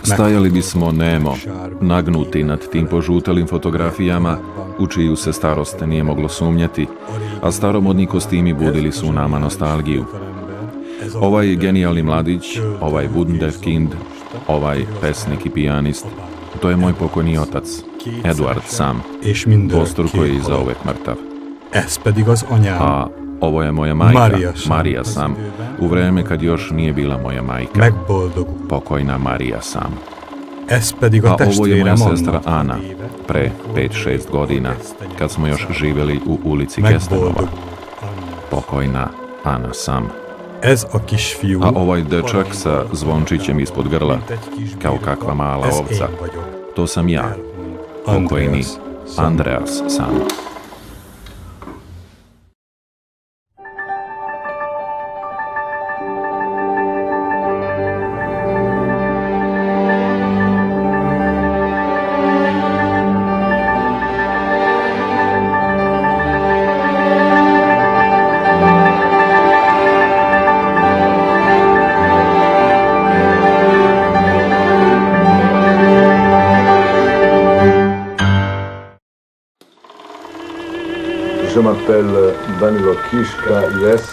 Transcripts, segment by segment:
Stajali bismo nemo, nagnuti nad tim požutelim fotografijama, u čiju se starost nije moglo sumnjati, a staromodni kostimi budili su u nama nostalgiju. Ovaj genijalni mladić, ovaj wunderkind, ovaj pesnik i pijanist, to je moj pokojni otac, Eduard sam, dvostruko je i zauvek mrtav. A ovo je moja majka, Marija sam, u vreme kad još nije bila moja majka, pokojna Marija sam. A ovo je moja sestra Ana, pre 5-6 godina, kad smo još živjeli u ulici Kestenova, pokojna Ana sam. A ovaj dečak sa zvončićem ispod grla, kao kakva mala ovca, to sam ja, pokojni Andreas sam. Je m'appelle Danilo Kiška, yes,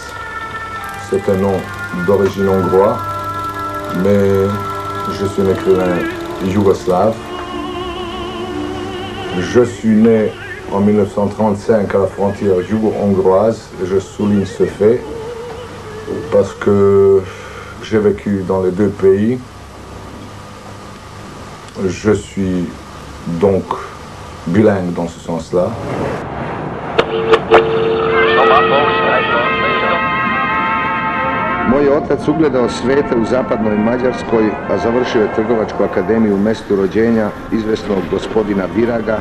c'est un nom d'origine hongrois, mais je suis un écrivain yougoslave. Je suis né en 1935 à la frontière yougo-hongroise, et je souligne ce fait parce que j'ai vécu dans les deux pays. Je suis donc bilingue dans ce sens-là. Moj je otac ugledao svete u zapadnoj Mađarskoj, a završio je Trgovačku akademiju u mjestu rođenja izvesnog gospodina Viraga,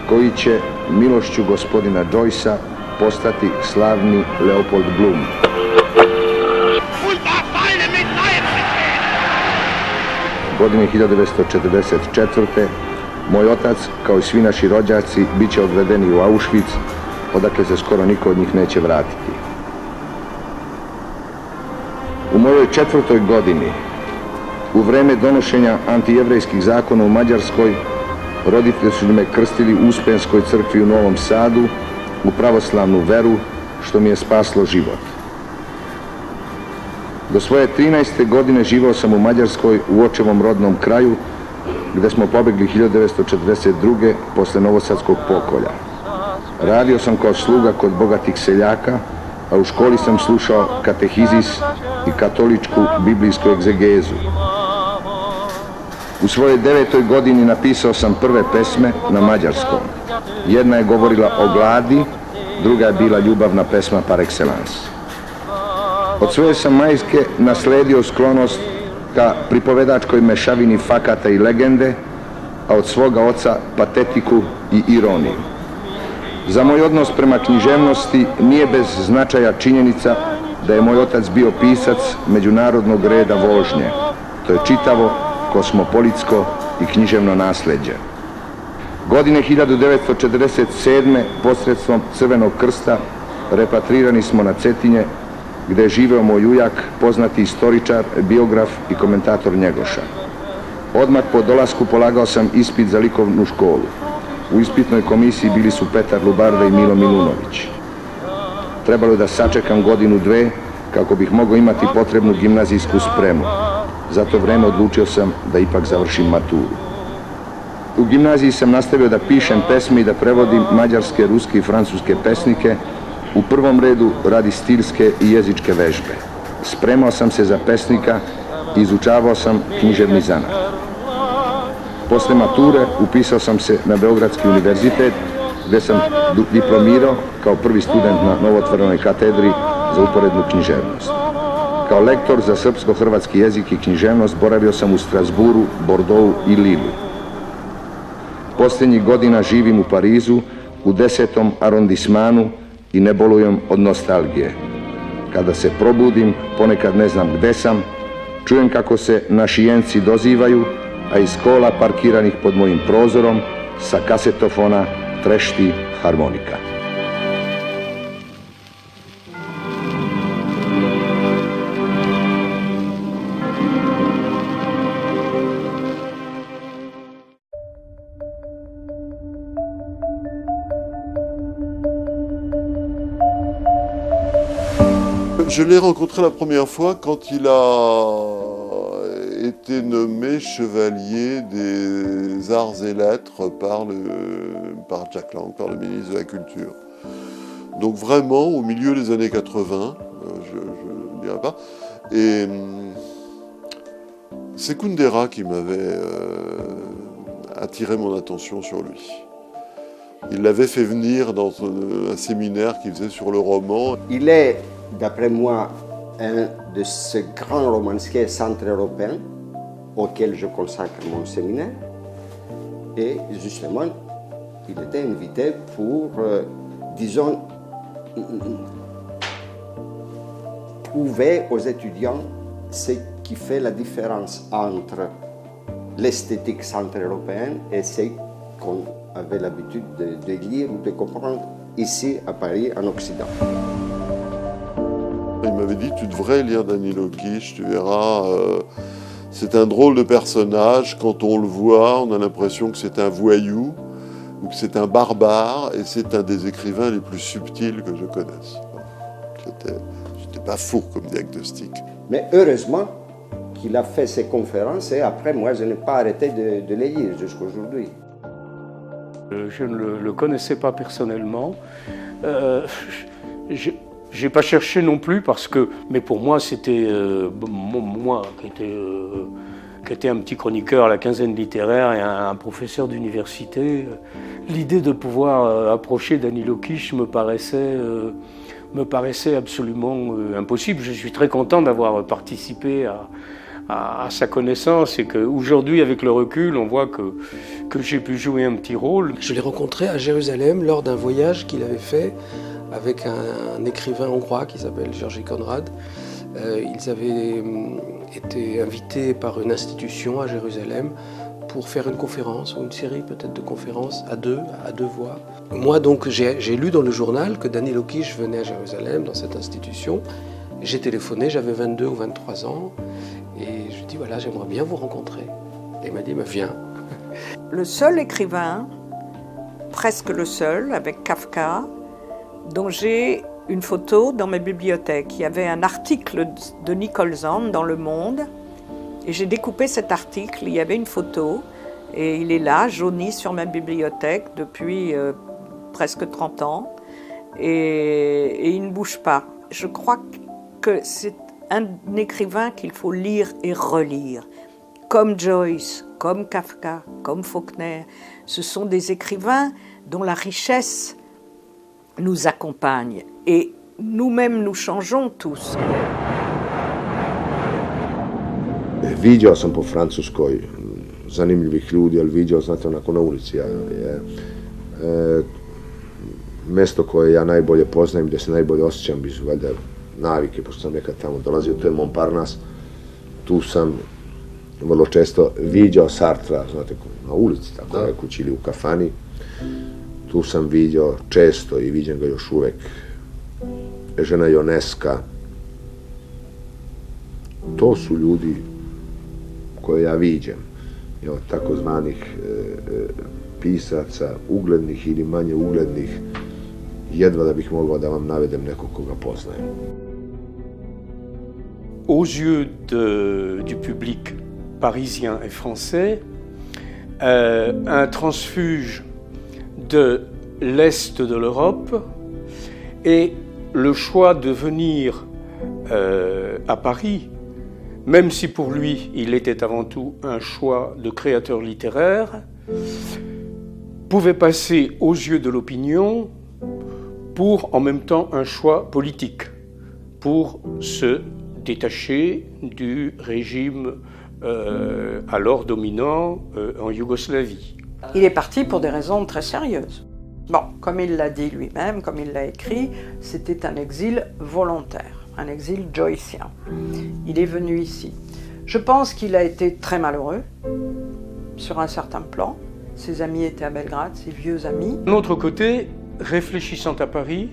koji će milošću gospodina Joycea postati slavni Leopold Bloom. Godine 1944. moj otac, kao i svi naši rođaci, bit će odvedeni u Auschwitz, odakle se skoro niko od njih neće vratiti. U mojoj 4. godini, u vreme donošenja antijevrejskih zakona u Mađarskoj, roditelji su me krstili u Uspenskoj crkvi u Novom Sadu, u pravoslavnu veru, što mi je spaslo život. Do svoje 13. godine živao sam u Mađarskoj, u očevom rodnom kraju, gde smo pobegli 1942. posle Novosadskog pokolja. Radio sam kao sluga kod bogatih seljaka, a u školi sam slušao katehizis i katoličku biblijsku egzegezu. U svojoj 9. godini napisao sam prve pesme na mađarskom. Jedna je govorila o gladi, druga je bila ljubavna pesma par excellence. Od svoje sam majke nasledio sklonost ka pripovedačkoj mešavini fakata i legende, a od svoga oca patetiku i ironiju. Za moj odnos prema književnosti nije bez značaja činjenica da je moj otac bio pisac međunarodnog reda vožnje. To je čitavo kosmopolitsko i književno nasleđe. Godine 1947. posredstvom Crvenog krsta repatrirani smo na Cetinje, gdje je živeo moj ujak, poznati istoričar, biograf i komentator Njegoša. Odmah po dolasku polagao sam ispit za likovnu školu. U ispitnoj komisiji bili su Petar Lubarda i Milo Milunović. Trebalo je da sačekam godinu, dve, kako bih mogao imati potrebnu gimnazijsku spremu. Za to vreme odlučio sam da ipak završim maturu. U gimnaziji sam nastavio da pišem pesme i da prevodim mađarske, ruske i francuske pesnike, u prvom redu radi stilske i jezičke vežbe. Spremao sam se za pesnika i izučavao sam književni zanat. Posle mature upisao sam se na Beogradski univerzitet, gdje sam diplomirao kao prvi student na novotvorenoj katedri za uporednu književnost. Kao lektor za srpsko-hrvatski jezik i književnost boravio sam u Strasburu, Bordeauxu i Lillu. Posljednjih godina živim u Parizu, u 10. arondismanu i ne bolujem od nostalgije. Kada se probudim, ponekad ne znam gde sam, čujem kako se našijenci dozivaju, a iz kola parkiranih pod mojim prozorom sa kasetofona trešti harmonika. Je l'ai rencontré la première fois quand il a été nommé chevalier des arts et lettres par Jack Lang, par le ministre de la Culture. Donc vraiment au milieu des années 80, je ne dirais pas. Et c'est Kundera qui m'avait attiré mon attention sur lui. Il l'avait fait venir dans un séminaire qu'il faisait sur le roman. Il est, d'après moi, un de ces grands romanciers centre-européens auxquels je consacre mon séminaire. Et justement, il était invité pour, disons, prouver aux étudiants ce qui fait la différence entre l'esthétique centre-européenne et ce qu'on avait l'habitude de lire ou de comprendre ici à Paris, en Occident. Il m'avait dit, tu devrais lire Danilo Kish, tu verras, c'est un drôle de personnage, quand on le voit, on a l'impression que c'est un voyou, ou que c'est un barbare, et c'est un des écrivains les plus subtils que je connaisse. C'était pas fou comme diagnostic. Mais heureusement qu'il a fait ses conférences, et après, moi, je n'ai pas arrêté de les lire jusqu'à aujourd'hui. Je ne le connaissais pas personnellement. J'ai pas cherché non plus parce que, mais pour moi c'était moi qui était un petit chroniqueur à la Quinzaine littéraire et un professeur d'université, l'idée de pouvoir approcher Danilo Kish me paraissait absolument impossible. Je suis très content d'avoir participé à sa connaissance et qu'aujourd'hui, avec le recul, on voit que j'ai pu jouer un petit rôle. Je l'ai rencontré à Jérusalem lors d'un voyage qu'il avait fait avec un écrivain hongrois qui s'appelle György Konrad. Ils avaient été invités par une institution à Jérusalem pour faire une conférence, ou une série peut-être de conférences à deux voix. Moi donc j'ai lu dans le journal que Danilo Kish venait à Jérusalem dans cette institution. J'ai téléphoné, j'avais 22 ou 23 ans et je lui ai dit voilà, j'aimerais bien vous rencontrer. Et il m'a dit viens. Le seul écrivain, presque le seul, avec Kafka, dont j'ai une photo dans ma bibliothèque. Il y avait un article de Nicole Zand dans Le Monde et j'ai découpé cet article, il y avait une photo et il est là, jauni sur ma bibliothèque depuis presque 30 ans et il ne bouge pas. Je crois que c'est un écrivain qu'il faut lire et relire, comme Joyce, comme Kafka, comme Faulkner. Ce sont des écrivains dont la richesse nous accompagne et nous-mêmes nous changeons tous. Viđao sam po Francuskoj zanimljivih ljudi, ali viđao, znate, onako na ulici. Mesto koje ja najbolje poznajem, gdje se najbolje osjećam, iz valjda navike, pošto sam nekad tamo dolazio, to je Montparnasse. Tu sam vrlo često viđao Sartra, znate, na ulici, tako na kući ili u kafani. Tu sam vidio često i viđem ga još uvek Eugena Ionesca. To su ljudi koje ja viđem, od takozvanih pisaca, uglednih ili manje uglednih, jedva da bih mogao da vam navedem nekog koga poznajem. Aux yeux du public parisien et français, un transfuge de l'Est de l'Europe et le choix de venir à Paris, même si pour lui il était avant tout un choix de créateur littéraire, pouvait passer aux yeux de l'opinion pour en même temps un choix politique, pour se détacher du régime alors dominant en Yougoslavie. Il est parti pour des raisons très sérieuses. Bon, comme il l'a dit lui-même, comme il l'a écrit, c'était un exil volontaire, un exil joycien. Il est venu ici. Je pense qu'il a été très malheureux, sur un certain plan. Ses amis étaient à Belgrade, ses vieux amis. D'un autre côté, réfléchissant à Paris,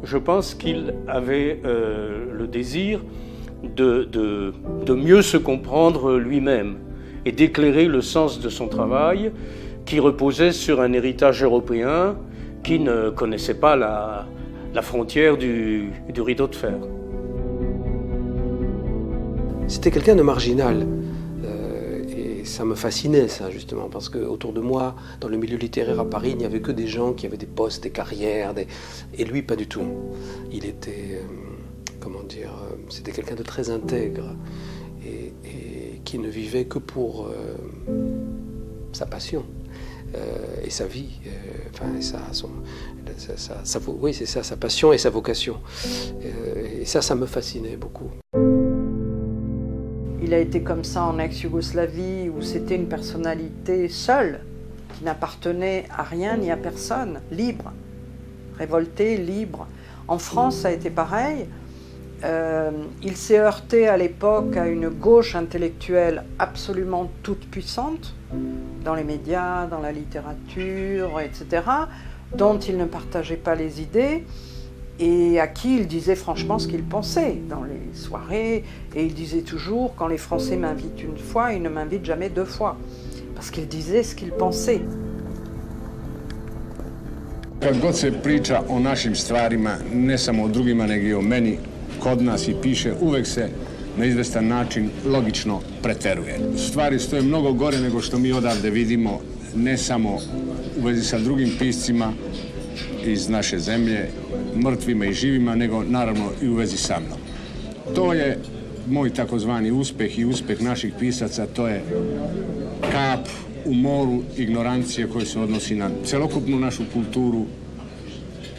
je pense qu'il avait le désir de mieux se comprendre lui-même et d'éclairer le sens de son travail qui reposait sur un héritage européen qui ne connaissait pas la frontière du rideau de fer. C'était quelqu'un de marginal. Et ça me fascinait, ça, justement, parce qu'autour de moi, dans le milieu littéraire à Paris, il n'y avait que des gens qui avaient des postes, des carrières, et lui, pas du tout. Il était, c'était quelqu'un de très intègre et qui ne vivait que pour sa passion et sa vie, oui, c'est ça, sa passion et sa vocation. Et ça me fascinait beaucoup. Il a été comme ça en ex-Yougoslavie, où c'était une personnalité seule, qui n'appartenait à rien ni à personne, libre, révolté, libre. En France, ça a été pareil. Il s'est heurté à l'époque à une gauche intellectuelle absolument toute puissante, dans les médias, dans la littérature, etc., dont il ne partageait pas les idées, et à qui il disait franchement ce qu'il pensait dans les soirées. Et il disait toujours, quand les Français m'invitent une fois, ils ne m'invitent jamais deux fois, parce qu'il disait ce qu'il pensait. Kad god se priča o našim stvarima, ne samo o drugima, nego i o meni, kod nas i piše, uvek se na izvestan način logično preteruje. Stvari stoje mnogo gore nego što mi odavde vidimo, ne samo u vezi sa drugim piscima iz naše zemlje, mrtvima i živima, nego naravno i u vezi sa mnom. To je moj takozvani uspeh i uspeh naših pisaca, to je kap u moru ignorancije koje se odnosi na celokupnu našu kulturu,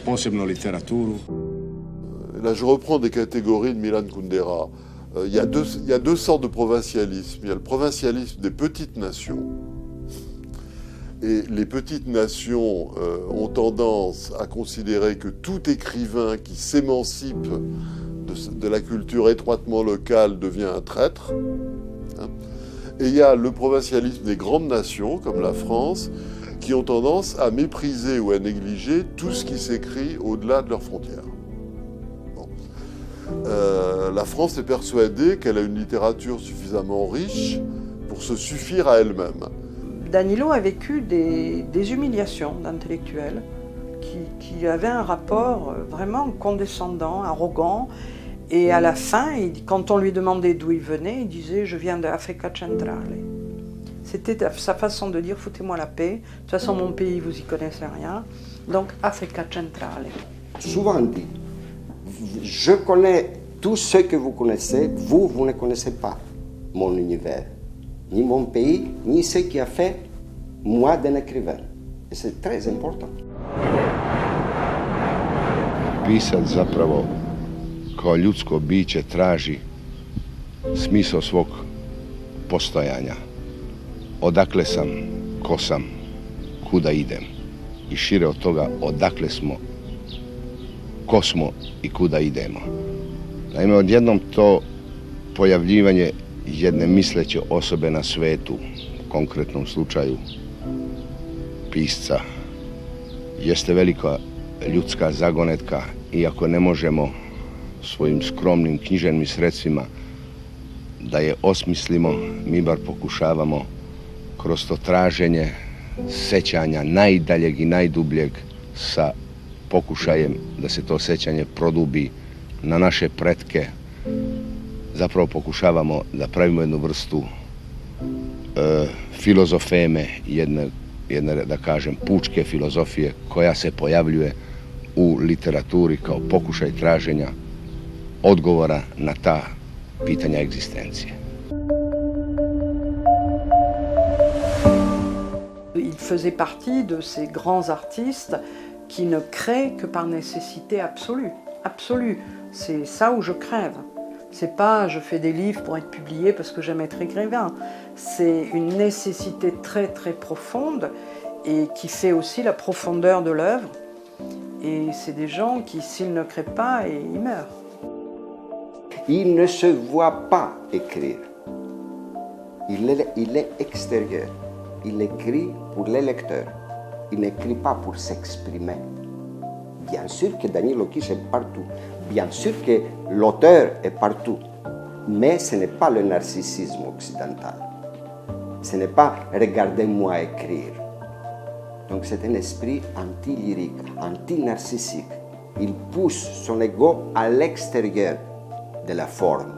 posebno literaturu. Là, je reprends des catégories de Milan Kundera. Il y a deux sortes de provincialisme. Il y a le provincialisme des petites nations. Et les petites nations ont tendance à considérer que tout écrivain qui s'émancipe de la culture étroitement locale devient un traître. Et il y a le provincialisme des grandes nations, comme la France, qui ont tendance à mépriser ou à négliger tout ce qui s'écrit au-delà de leurs frontières. Bon. La France est persuadée qu'elle a une littérature suffisamment riche pour se suffire à elle-même. Danilo a vécu des humiliations d'intellectuels qui avaient un rapport vraiment condescendant, arrogant. Et à la fin, quand on lui demandait d'où il venait, il disait « je viens de Africa Centrale ». C'était sa façon de dire « foutez-moi la paix, de toute façon mon pays vous y connaissez rien ». Donc Africa Centrale. Souvent dit, je connais tout ce que vous connaissez, vous ne connaissez pas mon univers, ni mon pays, ni ce qui a fait moi d'un écrivain. Et c'est très important. Pisac zapravo kao ljudsko biće traži smisao svog postojanja. Odakle sam, ko sam, kuda idem. I šire od toga odakle smo, ko smo i kuda idemo. Naime, odjednom to pojavljivanje jedne misleće osobe na svetu, u konkretnom slučaju pisca, jeste velika ljudska zagonetka, iako ne možemo svojim skromnim književnim sredstvima da je osmislimo, mi bar pokušavamo kroz to traženje sećanja najdaljeg i najdubljeg sa pokušajem da se to sećanje produbi na naše pretke. Zapravo pokušavamo da pravimo jednu vrstu filozofeme, jedne, da kažem, pučke filozofije koja se pojavljuje u literaturi kao pokušaj traženja odgovora na ta pitanja egzistencije. Il faisait partie de ces grands artistes qui ne créent que par nécessité absolue. Absolue. C'est ça où je crève. C'est pas je fais des livres pour être publié parce que j'aime être écrivain. C'est une nécessité très très profonde et qui fait aussi la profondeur de l'œuvre. Et c'est des gens qui, s'ils ne créent pas, ils meurent. Il ne se voit pas écrire. Il est extérieur. Il écrit pour les lecteurs. Il n'écrit pas pour s'exprimer. Bien sûr que Danilo Kiš est partout. Bien sûr que l'auteur est partout. Mais ce n'est pas le narcissisme occidental. Ce n'est pas « regardez-moi écrire ». Donc c'est un esprit anti-lyrique, anti-narcissique. Il pousse son ego à l'extérieur de la forme.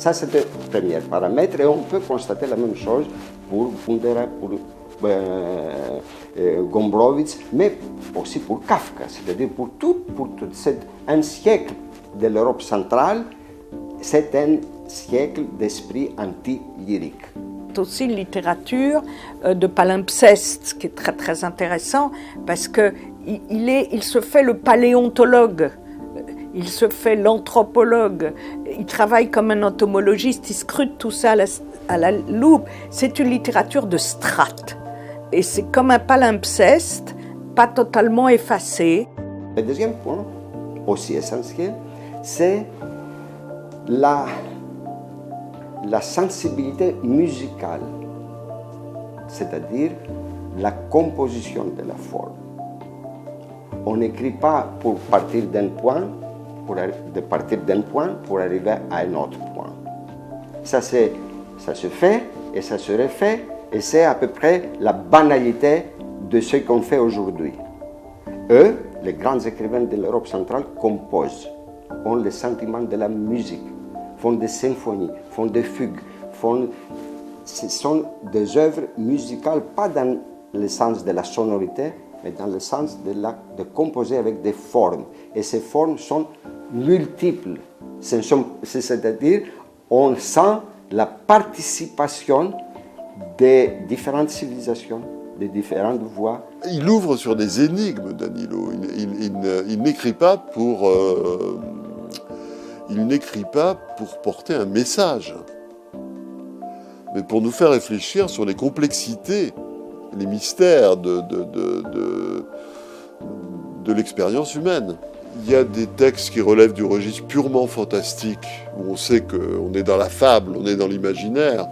Ça, c'est le premier paramètre. Et on peut constater la même chose pour Kundera, pour Gombrowicz, mais aussi pour Kafka. C'est-à-dire pour tout un siècle de l'Europe centrale, c'est un siècle d'esprit anti-lyrique. Aussi une littérature de palimpseste, qui est très très intéressant, parce qu'il se fait le paléontologue, il se fait l'anthropologue, il travaille comme un entomologiste, il scrute tout ça à la loupe. C'est une littérature de strates, et c'est comme un palimpseste, pas totalement effacé. Le deuxième point, aussi essentiel, c'est la sensibilité musicale, c'est-à-dire la composition de la forme. On n'écrit pas pour partir d'un point, pour arriver à un autre point. Ça se fait et ça se refait, et c'est à peu près la banalité de ce qu'on fait aujourd'hui. Eux, les grands écrivains de l'Europe centrale, composent, ont le sentiment de la musique, font des symphonies, font des fugues, ce sont des œuvres musicales, pas dans le sens de la sonorité, mais dans le sens de composer avec des formes. Et ces formes sont multiples, c'est-à-dire on sent la participation des différentes civilisations, des différentes voix. Il ouvre sur des énigmes, Danilo. Il n'écrit pas pour porter un message, mais pour nous faire réfléchir sur les complexités, les mystères de l'expérience humaine. Il y a des textes qui relèvent du registre purement fantastique, où on sait qu'on est dans la fable, on est dans l'imaginaire,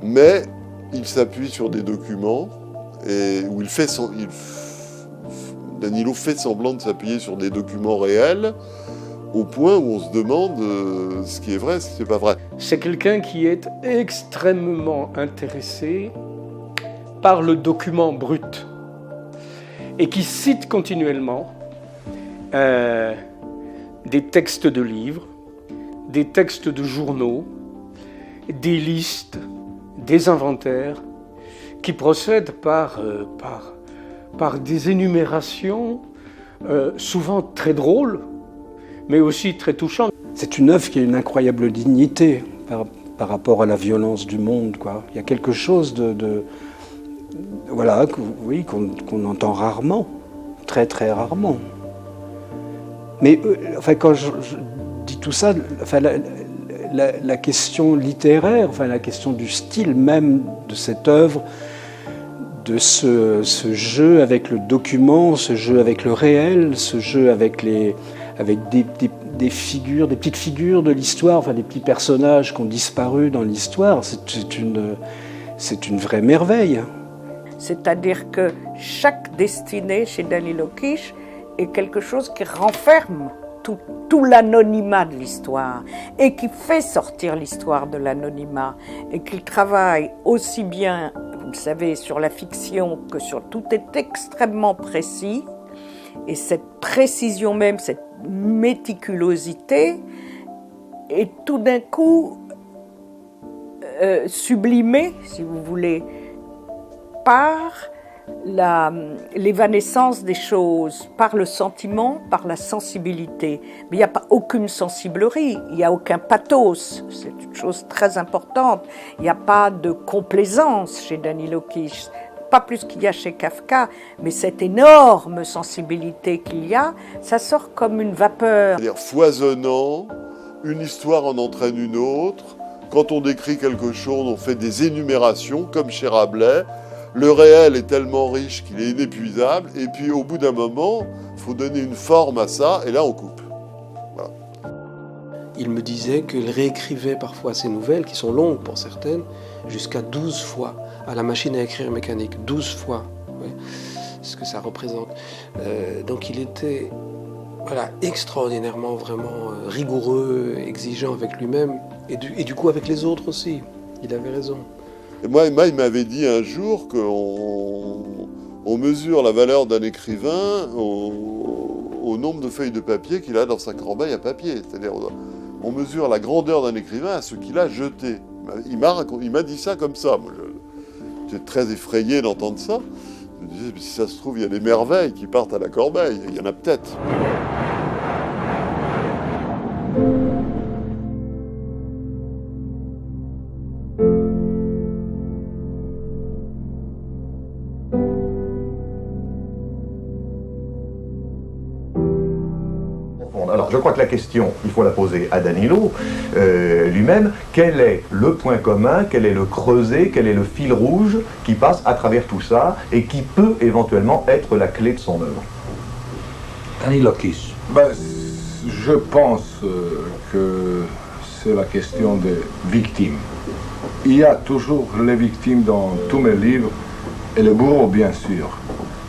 mais il s'appuie sur des documents et où Danilo fait semblant de s'appuyer sur des documents réels, au point où on se demande ce qui est vrai, ce qui n'est pas vrai. C'est quelqu'un qui est extrêmement intéressé par le document brut et qui cite continuellement des textes de livres, des textes de journaux, des listes, des inventaires qui procèdent par des énumérations souvent très drôles, mais aussi très touchantes. C'est une œuvre qui a une incroyable dignité par rapport à la violence du monde, quoi. Il y a quelque chose voilà, oui, qu'on entend rarement, très très rarement. Mais enfin, quand je dis tout ça, enfin, la question littéraire, enfin, la question du style même de cette œuvre, de ce jeu avec le document, ce jeu avec le réel, ce jeu avec des figures, des petites figures de l'histoire, enfin des petits personnages qui ont disparu dans l'histoire, c'est une vraie merveille. C'est-à-dire que chaque destinée chez Danilo Kish est quelque chose qui renferme tout l'anonymat de l'histoire et qui fait sortir l'histoire de l'anonymat et qu'il travaille aussi bien, vous le savez, sur la fiction que sur tout est extrêmement précis. Et cette précision même, cette méticulosité est tout d'un coup sublimée, si vous voulez, par l'évanescence des choses, par le sentiment, par la sensibilité. Mais il n'y a pas aucune sensiblerie, il n'y a aucun pathos, c'est une chose très importante. Il n'y a pas de complaisance chez Danilo Kish, pas plus qu'il y a chez Kafka, mais cette énorme sensibilité qu'il y a, ça sort comme une vapeur. C'est-à-dire foisonnant, une histoire en entraîne une autre. Quand on décrit quelque chose, on fait des énumérations, comme chez Rabelais. Le réel est tellement riche qu'il est inépuisable, et puis au bout d'un moment, il faut donner une forme à ça, et là on coupe. Voilà. Il me disait qu'il réécrivait parfois ses nouvelles, qui sont longues pour certaines, jusqu'à 12 fois, à la machine à écrire mécanique, 12 fois, oui, ce que ça représente. Donc il était extraordinairement, vraiment rigoureux, exigeant avec lui-même, et du coup avec les autres aussi. Il avait raison. Et moi, il m'avait dit un jour qu'on mesure la valeur d'un écrivain au nombre de feuilles de papier qu'il a dans sa corbeille à papier. C'est-à-dire, on mesure la grandeur d'un écrivain à ce qu'il a jeté. Il m'a dit ça comme ça. Moi, j'étais très effrayé d'entendre ça. Je me disais, si ça se trouve, il y a des merveilles qui partent à la corbeille. Il y en a peut-être. Alors, je crois que la question, il faut la poser à Danilo lui-même. Quel est le point commun, quel est le creuset, quel est le fil rouge qui passe à travers tout ça et qui peut éventuellement être la clé de son œuvre? Danilo Kish. Je pense que c'est la question des victimes. Il y a toujours les victimes dans tous mes livres et les bourreaux, bien sûr.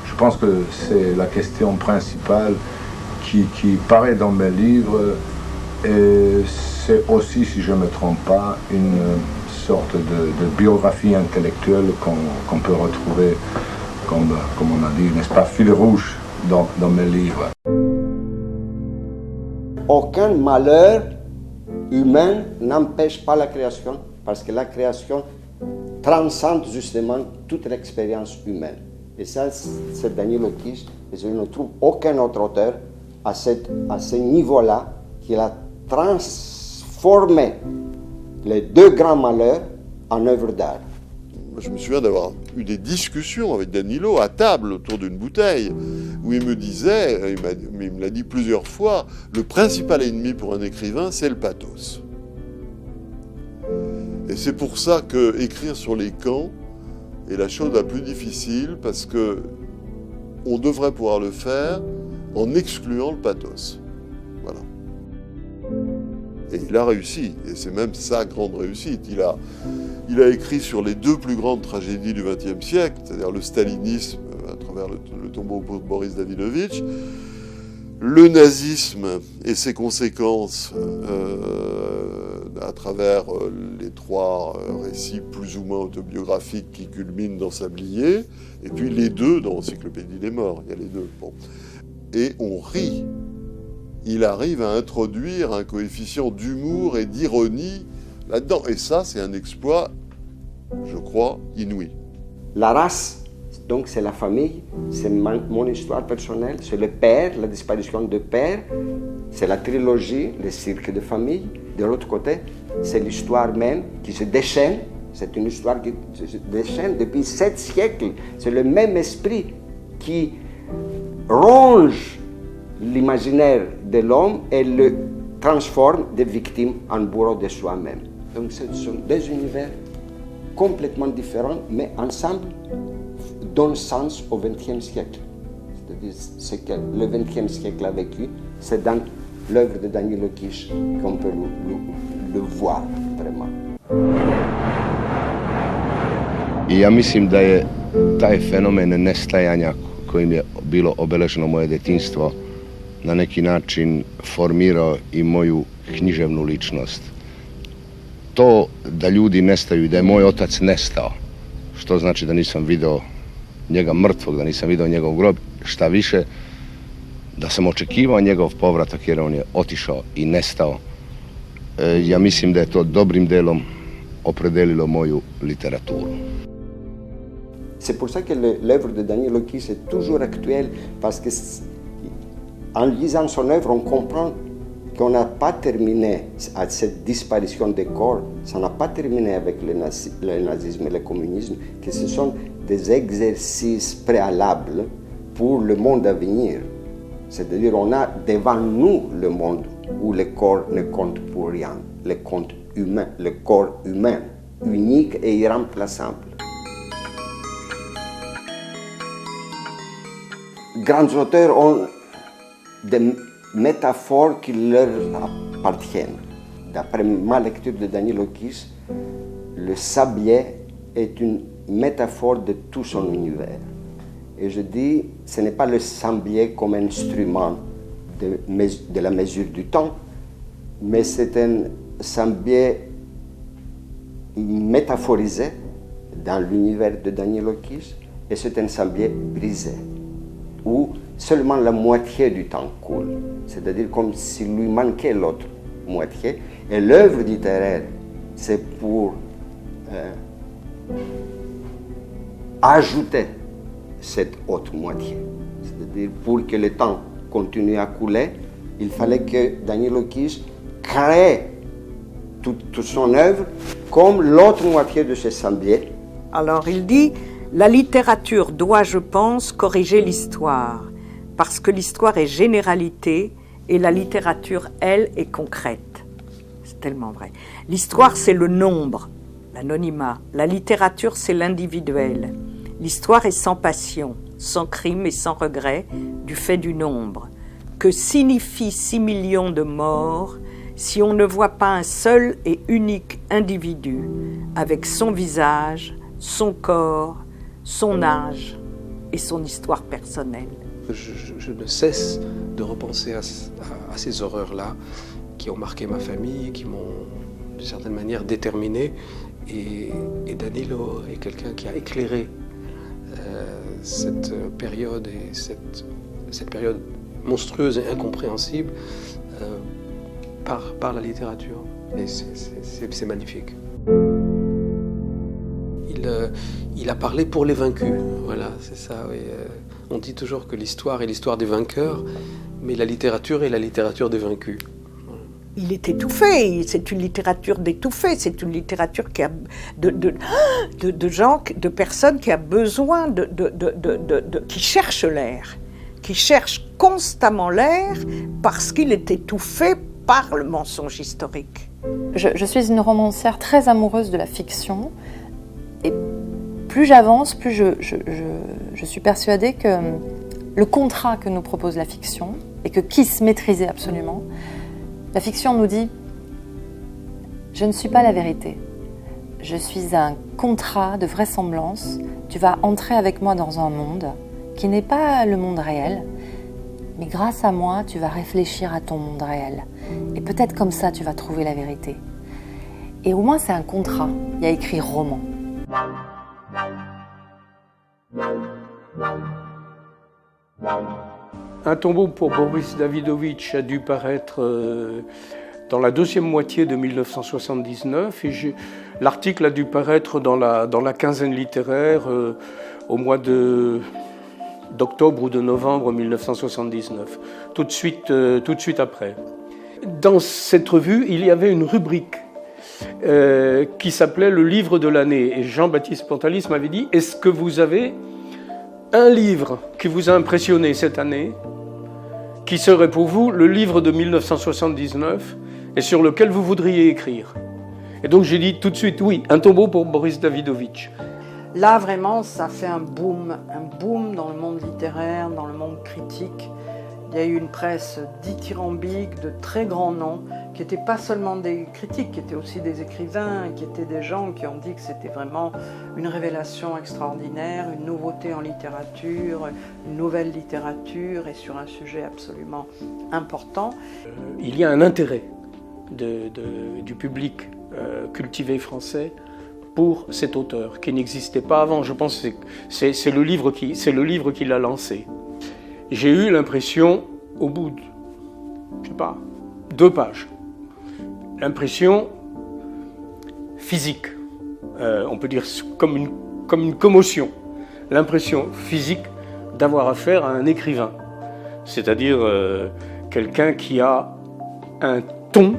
Je pense que c'est la question principale qui paraît dans mes livres, et c'est aussi, si je ne me trompe pas, une sorte de biographie intellectuelle qu'on peut retrouver, comme on a dit, n'est-ce pas, fil rouge dans mes livres. Aucun malheur humain n'empêche pas la création, parce que la création transcende justement toute l'expérience humaine. Et ça, c'est Danilo Kish, et je ne trouve aucun autre auteur à ce niveau-là, qu'il a transformé les deux grands malheurs en œuvre d'art. Je me souviens d'avoir eu des discussions avec Danilo à table autour d'une bouteille, où il me disait, il me l'a dit plusieurs fois, le principal ennemi pour un écrivain, c'est le pathos. Et c'est pour ça que écrire sur les camps est la chose la plus difficile, parce que on devrait pouvoir le faire en excluant le pathos. Voilà. Et il a réussi, et c'est même sa grande réussite. Il a écrit sur les deux plus grandes tragédies du XXe siècle, c'est-à-dire le stalinisme à travers le tombeau de Boris Davidovitch, le nazisme et ses conséquences à travers les trois récits plus ou moins autobiographiques qui culminent dans Sablier, et puis les deux dans Encyclopédie des morts, il y a les deux. Bon. Et on rit. Il arrive à introduire un coefficient d'humour et d'ironie là-dedans. Et ça, c'est un exploit, je crois, inouï. La race, donc c'est la famille, c'est mon histoire personnelle, c'est le père, la disparition de père, c'est la trilogie, le cirque de famille. De l'autre côté, c'est l'histoire même qui se déchaîne. C'est une histoire qui se déchaîne depuis 7 siècles. C'est le même esprit qui ronge l'imaginaire de l'homme et le transforme des victimes en bourreaux de soi-même. Donc ce sont deux univers complètement différents, mais ensemble donnent sens au XXe siècle. C'est-à-dire ce que le XXe siècle a vécu, c'est dans l'œuvre de Danilo Kish qu'on peut le voir vraiment. I ja mislim da je taj fenomen nestajanja kojim je bilo obeleženo moje detinjstvo na neki način formirao i moju književnu ličnost. To da ljudi nestaju i da je moj otac nestao, što znači da nisam video njega mrtvog, da nisam video njegov grob, šta više, da sam očekivao njegov povratak jer on je otišao i nestao. Ja mislim da je to dobrim delom opredelilo moju literaturu. C'est pour ça que l'œuvre de Danilo Kish est toujours actuelle, parce qu'en lisant son œuvre, on comprend qu'on n'a pas terminé à cette disparition des corps, ça n'a pas terminé avec le nazisme et le communisme, que ce sont des exercices préalables pour le monde à venir. C'est-à-dire on a devant nous le monde où le corps ne compte pour rien, le corps humain, unique et irremplaçable. Grands auteurs ont des métaphores qui leur appartiennent. D'après ma lecture de Danilo Kish, le sablier est une métaphore de tout son univers. Et je dis, ce n'est pas le sablier comme instrument de la mesure du temps, mais c'est un sablier métaphorisé dans l'univers de Danilo Kish, et c'est un sablier brisé, où seulement la moitié du temps coule, c'est-à-dire comme s'il lui manquait l'autre moitié. Et l'œuvre littéraire, c'est pour ajouter cette autre moitié. C'est-à-dire, pour que le temps continue à couler, il fallait que Daniel Lokish crée toute son œuvre comme l'autre moitié de ses semblés. Alors il dit, la littérature doit, je pense, corriger l'histoire, parce que l'histoire est généralité et la littérature, elle, est concrète. C'est tellement vrai. L'histoire, c'est le nombre, l'anonymat. La littérature, c'est l'individuel. L'histoire est sans passion, sans crime et sans regret, du fait du nombre. Que signifient 6 millions de morts si on ne voit pas un seul et unique individu avec son visage, son corps, son âge et son histoire personnelle. Je ne cesse de repenser à ces horreurs-là qui ont marqué ma famille, qui m'ont d'une certaine manière déterminé. Et Danilo est quelqu'un qui a éclairé cette période et cette période monstrueuse et incompréhensible par la littérature. Et c'est magnifique. Il a parlé pour les vaincus, voilà, c'est ça. Oui. On dit toujours que l'histoire est l'histoire des vainqueurs, mais la littérature est la littérature des vaincus. Il est étouffé, c'est une littérature d'étouffé, c'est une littérature qui a de personnes qui a besoin qui cherchent l'air, qui cherchent constamment l'air parce qu'il est étouffé par le mensonge historique. Je suis une romancière très amoureuse de la fiction. Et plus j'avance, plus je suis persuadée que le contrat que nous propose la fiction, et que Kiss maîtrisait absolument, la fiction nous dit « Je ne suis pas la vérité. Je suis un contrat de vraisemblance. Tu vas entrer avec moi dans un monde qui n'est pas le monde réel, mais grâce à moi, tu vas réfléchir à ton monde réel. Et peut-être comme ça, tu vas trouver la vérité. » Et au moins, c'est un contrat. Il y a écrit roman. Un tombeau pour Boris Davidovitch a dû paraître dans la deuxième moitié de 1979 et l'article a dû paraître dans la quinzaine littéraire au mois d'octobre ou de novembre 1979, tout de suite après. Dans cette revue, il y avait une rubrique qui s'appelait le livre de l'année. Et Jean-Baptiste Pontalis m'avait dit, est-ce que vous avez un livre qui vous a impressionné cette année, qui serait pour vous le livre de 1979 et sur lequel vous voudriez écrire? Et donc j'ai dit tout de suite oui, un tombeau pour Boris Davidovitch. Là vraiment ça fait un boom dans le monde littéraire, dans le monde critique. Il y a eu une presse dithyrambique de très grands noms, qui n'étaient pas seulement des critiques, qui étaient aussi des écrivains, qui étaient des gens qui ont dit que c'était vraiment une révélation extraordinaire, une nouveauté en littérature, une nouvelle littérature et sur un sujet absolument important. Il y a un intérêt du public cultivé français pour cet auteur qui n'existait pas avant. Je pense que c'est le livre qui l'a lancé. J'ai eu l'impression, au bout de, 2 pages, l'impression physique, on peut dire comme une commotion, l'impression physique d'avoir affaire à un écrivain, c'est-à-dire quelqu'un qui a un ton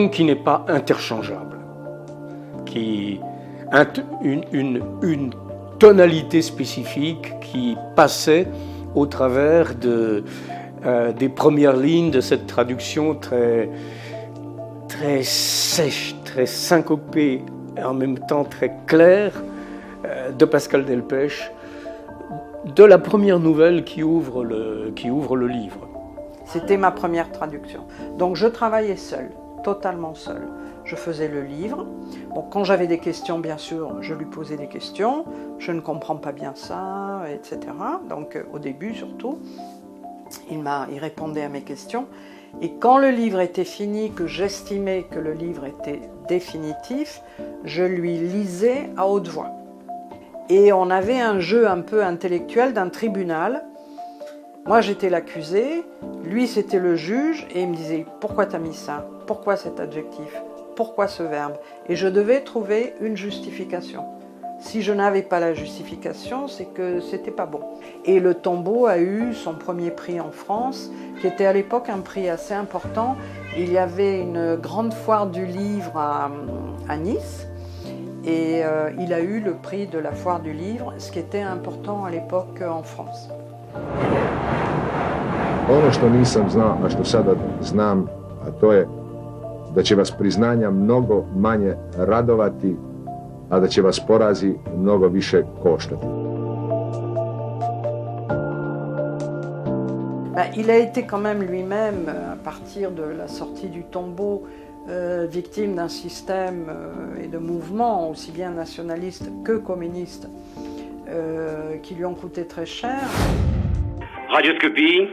qui n'est pas interchangeable, une tonalité spécifique qui passait au travers des premières lignes de cette traduction très sèche, très syncopée et en même temps très claire de Pascal Delpech, de la première nouvelle qui ouvre le livre. C'était ma première traduction. Donc je travaillais seule, totalement seule. Je faisais le livre. Bon, quand j'avais des questions, bien sûr, je lui posais des questions. Je ne comprends pas bien ça, etc. Donc, au début, surtout, il répondait à mes questions. Et quand le livre était fini, que j'estimais que le livre était définitif, je lui lisais à haute voix. Et on avait un jeu un peu intellectuel d'un tribunal Moi, j'étais l'accusé, lui, c'était le juge, et il me disait « Pourquoi t'as mis ça? Pourquoi cet adjectif? Pourquoi ce verbe ?» Et je devais trouver une justification. Si je n'avais pas la justification, c'est que c'était pas bon. Et le tombeau a eu son premier prix en France, qui était à l'époque un prix assez important. Il y avait une grande foire du livre à Nice, et il a eu le prix de la foire du livre, ce qui était important à l'époque en France. Ono što nisam znao, a što sada znam, a to je da će vas priznanja mnogo manje radovati, a da će vas porazi mnogo više koštati. Il a été quand même lui-même, à partir de la sortie du tombeau, victime d'un système et de mouvements aussi bien nationalistes que communistes qui lui ont coûté très cher. Radioscopie,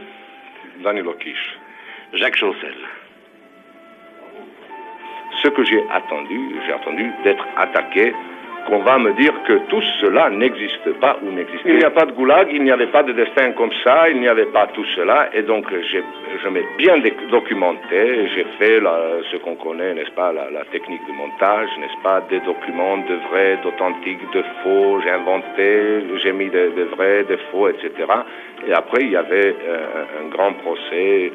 Danilo Kish, Jacques Chancel. Ce que j'ai attendu d'être attaqué, qu'on va me dire que tout cela n'existe pas ou n'existe pas. Il n'y a pas de goulag, il n'y avait pas de destin comme ça, il n'y avait pas tout cela, et donc je m'ai bien documenté, j'ai fait ce qu'on connaît, n'est-ce pas, la technique de montage, n'est-ce pas, des documents de vrais, d'authentiques, de faux, j'ai inventé, j'ai mis de vrais, de faux, etc. Et après, il y avait un grand procès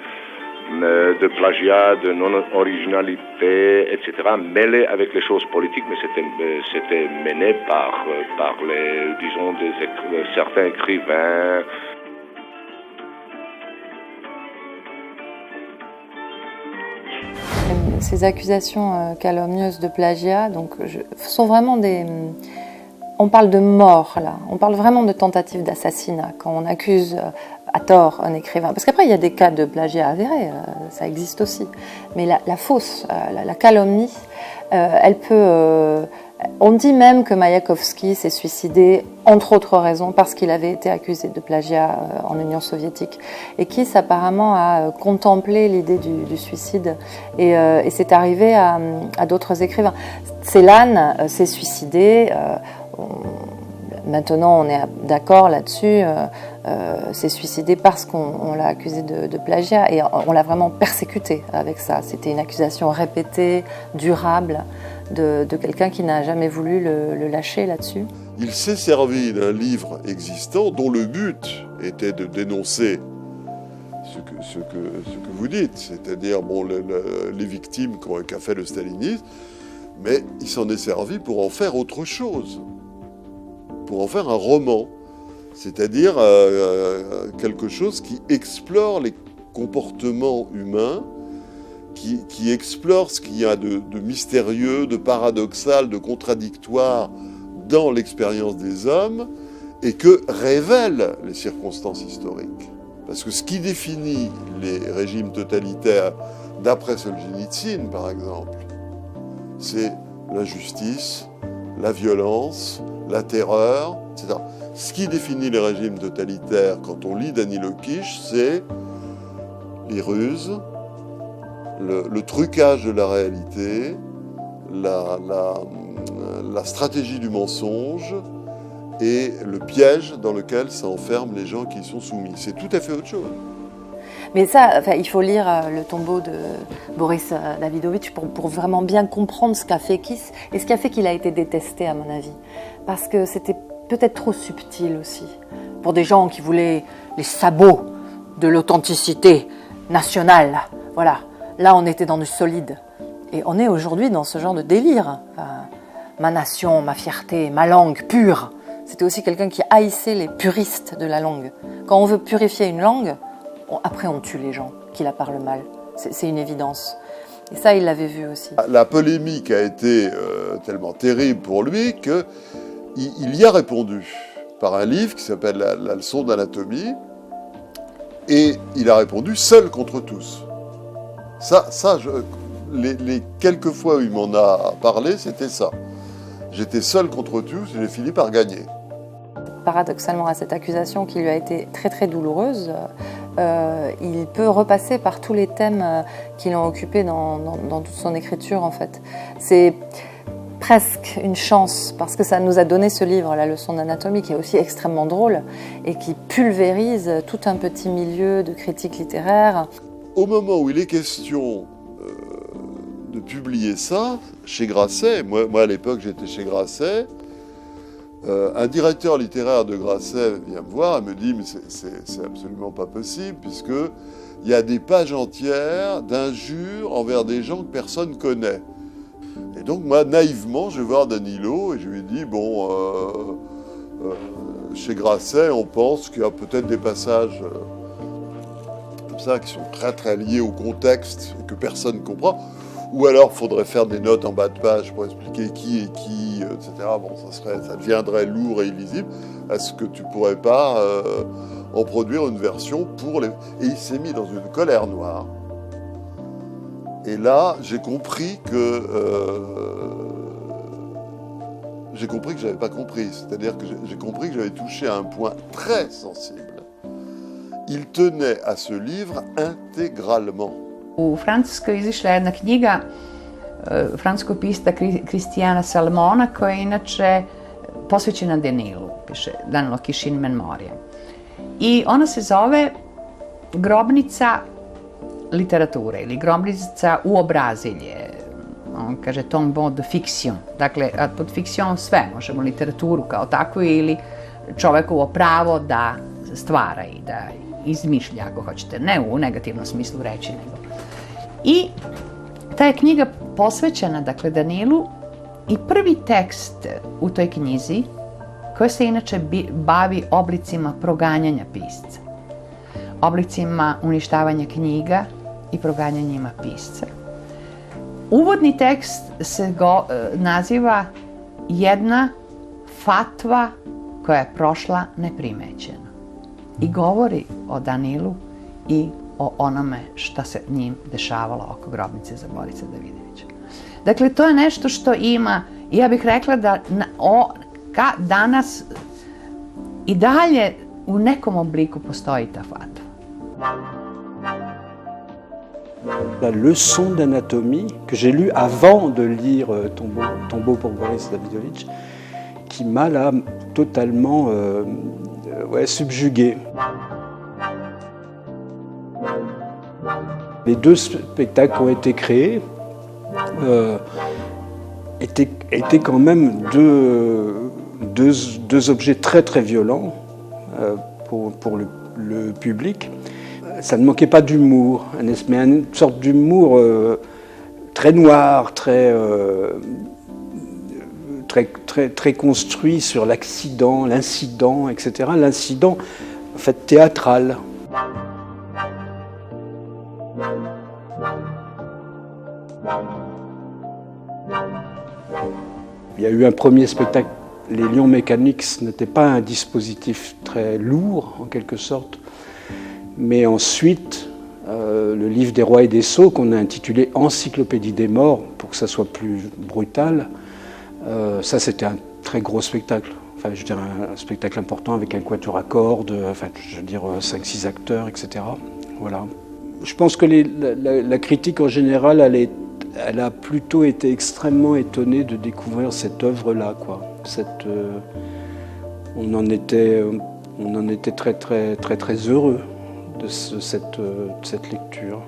de plagiat, de non-originalité, etc., mêlé avec les choses politiques, mais c'était mené par disons, certains écrivains. Ces accusations calomnieuses de plagiat sont vraiment des... On parle de mort, là. On parle vraiment de tentative d'assassinat quand on accuse à tort un écrivain. Parce qu'après, il y a des cas de plagiat avérés, ça existe aussi. Mais la fausse, la calomnie, elle peut... on dit même que Maïakovski s'est suicidé, entre autres raisons, parce qu'il avait été accusé de plagiat en Union soviétique. Et Kiss, apparemment, a contemplé l'idée du suicide. Et c'est arrivé à d'autres écrivains. Célan s'est suicidé... Maintenant, on est d'accord là-dessus, s'est suicidé parce qu'on l'a accusé de plagiat et on l'a vraiment persécuté avec ça. C'était une accusation répétée, durable, de quelqu'un qui n'a jamais voulu le lâcher là-dessus. Il s'est servi d'un livre existant dont le but était de dénoncer ce que vous dites, c'est-à-dire les victimes qu'a fait le stalinisme, mais il s'en est servi pour en faire autre chose. Pour en faire un roman, c'est-à-dire quelque chose qui explore les comportements humains, qui explore ce qu'il y a de mystérieux, de paradoxal, de contradictoire dans l'expérience des hommes, et que révèlent les circonstances historiques. Parce que ce qui définit les régimes totalitaires, d'après Solzhenitsyn par exemple, c'est l'injustice, la violence, la terreur, etc. Ce qui définit les régimes totalitaires, quand on lit Danilo Kish, c'est les ruses, le trucage de la réalité, la stratégie du mensonge et le piège dans lequel ça enferme les gens qui y sont soumis. C'est tout à fait autre chose. Mais ça, il faut lire le tombeau de Boris Davidovitch pour vraiment bien comprendre ce qu'a fait Kiss et ce qui a fait qu'il a été détesté, à mon avis. Parce que c'était peut-être trop subtil aussi. Pour des gens qui voulaient les sabots de l'authenticité nationale. Voilà, là on était dans du solide. Et on est aujourd'hui dans ce genre de délire. Ma nation, ma fierté, ma langue pure. C'était aussi quelqu'un qui haïssait les puristes de la langue. Quand on veut purifier une langue, après on tue les gens qui la parlent mal. C'est une évidence. Et ça, il l'avait vu aussi. La polémique a été tellement terrible pour lui qu'il y a répondu par un livre qui s'appelle La leçon d'anatomie, et il a répondu seul contre tous. Les quelques fois où il m'en a parlé, c'était ça. J'étais seul contre tous et j'ai fini par gagner. Paradoxalement, à cette accusation qui lui a été très très douloureuse, il peut repasser par tous les thèmes qui l'ont occupé dans toute son écriture en fait. presque une chance, parce que ça nous a donné ce livre, La leçon d'anatomie, qui est aussi extrêmement drôle et qui pulvérise tout un petit milieu de critiques littéraires. Au moment où il est question de publier ça, chez Grasset, moi à l'époque j'étais chez Grasset, un directeur littéraire de Grasset vient me voir et me dit « mais c'est absolument pas possible puisque il y a des pages entières d'injures envers des gens que personne ne connaît. » Et donc moi, naïvement, je vais voir Danilo et je lui dis « bon, chez Grasset, on pense qu'il y a peut-être des passages comme ça qui sont très très liés au contexte et que personne ne comprend. Ou alors, il faudrait faire des notes en bas de page pour expliquer qui est qui, etc. Bon, ça deviendrait lourd et illisible. Est-ce que tu pourrais pas en produire une version pour les... » Et il s'est mis dans une colère noire. Et là, j'ai compris que j'avais pas compris. C'est-à-dire que j'ai compris que j'avais touché à un point très sensible. Il tenait à ce livre intégralement. U Francuskoj izišla jedna knjiga francuskog pisca Kristijana Salmona, koja je inače posvećena Danilu, piše Danilo Kiš in memoriam. I ona se zove Grobnica literature ili Grobnica uobrazilje. On kaže tombeau de fiction. Dakle, pod fikcijom sve, možemo literaturu kao takvu ili čovekovo pravo da stvara i da izmišlja, ako hoćete, ne u negativnom smislu reći, nego. I ta je knjiga posvećena, dakle, Danilu i prvi tekst u toj knjizi, koji se inače bavi oblicima proganjanja pisca, oblicima uništavanja knjiga i proganjanjima pisca. Uvodni tekst se naziva Jedna fatva koja je prošla neprimećeno i govori o Danilu i o onome šta se njim dešavalo oko grobnice za Borisa Davidovića. Dakle, to je nešto što ima, ja bih rekla da danas i dalje u nekom obliku postoji ta fatva. La leçon d'anatomie que j'ai lue avant de lire Tombeau pour Boris Davidovitch, qui m'a là totalement subjugué. Les deux spectacles qui ont été créés étaient quand même deux objets très très violents pour le public. Ça ne manquait pas d'humour, mais une sorte d'humour très noir, très construit sur l'accident, l'incident, etc. L'incident, en fait, théâtral. Il y a eu un premier spectacle, Les Lions Mécaniques, ce n'était pas un dispositif très lourd, en quelque sorte. Mais ensuite, le livre des rois et des sceaux, qu'on a intitulé Encyclopédie des morts, pour que ça soit plus brutal, ça c'était un très gros spectacle. Enfin, je veux dire, un spectacle important avec un quatuor à cordes, enfin, je veux dire 5-6 acteurs, etc. Voilà. Je pense que la critique en général, elle a plutôt été extrêmement étonnée de découvrir cette œuvre-là, quoi. On en était très, très, très, très heureux de cette lecture.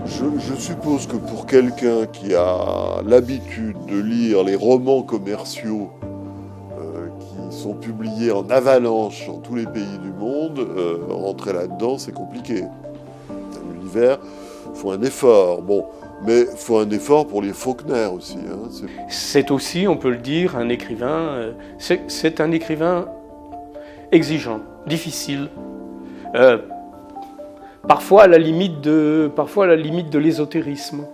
Je suppose que pour quelqu'un qui a l'habitude de lire les romans commerciaux qui sont publiés en avalanche dans tous les pays du monde, rentrer là-dedans, c'est compliqué. L'univers, il faut un effort. Bon, mais il faut un effort pour les Faulkner aussi. Hein. C'est aussi, on peut le dire, un écrivain. C'est un écrivain exigeant, difficile. Parfois à la limite de l'ésotérisme.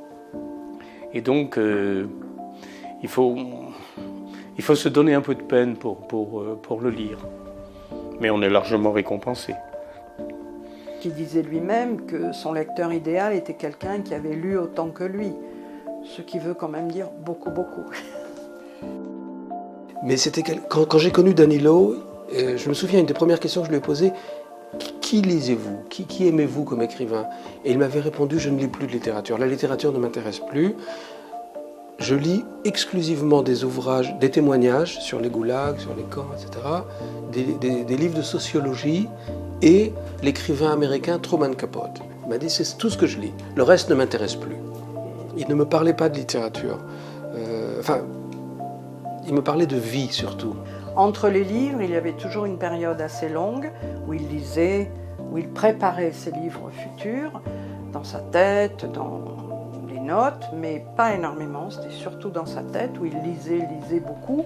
Et donc, il faut se donner un peu de peine pour le lire. Mais on est largement récompensé. Qui disait lui-même que son lecteur idéal était quelqu'un qui avait lu autant que lui. Ce qui veut quand même dire beaucoup, beaucoup. Mais c'était quand j'ai connu Danilo, je me souviens, une des premières questions que je lui ai posées, qui lisez-vous? Qui aimez-vous comme écrivain? Et il m'avait répondu, je ne lis plus de littérature. La littérature ne m'intéresse plus. Je lis exclusivement des ouvrages, des témoignages sur les goulags, sur les camps, etc., des livres de sociologie et l'écrivain américain Truman Capote. Il m'a dit, c'est tout ce que je lis. Le reste ne m'intéresse plus. Il ne me parlait pas de littérature. Il me parlait de vie surtout. Entre les livres, il y avait toujours une période assez longue où il lisait, où il préparait ses livres futurs dans sa tête, dans les notes, mais pas énormément, c'était surtout dans sa tête où il lisait beaucoup.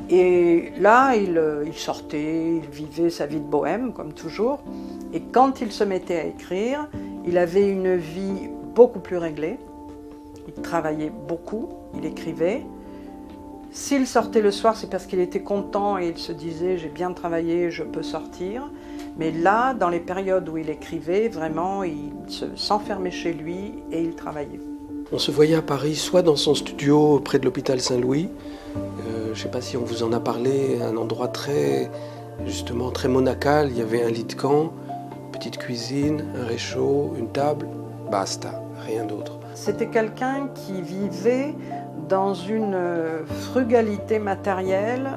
Et là, il sortait, il vivait sa vie de bohème, comme toujours. Et quand il se mettait à écrire, il avait une vie beaucoup plus réglée. Il travaillait beaucoup, il écrivait. S'il sortait le soir, c'est parce qu'il était content et il se disait « j'ai bien travaillé, je peux sortir ». Mais là, dans les périodes où il écrivait, vraiment, il s'enfermait chez lui et il travaillait. On se voyait à Paris, soit dans son studio près de l'hôpital Saint-Louis, je ne sais pas si on vous en a parlé, un endroit très monacal. Il y avait un lit de camp, petite cuisine, un réchaud, une table, basta, rien d'autre. C'était quelqu'un qui vivait dans une frugalité matérielle.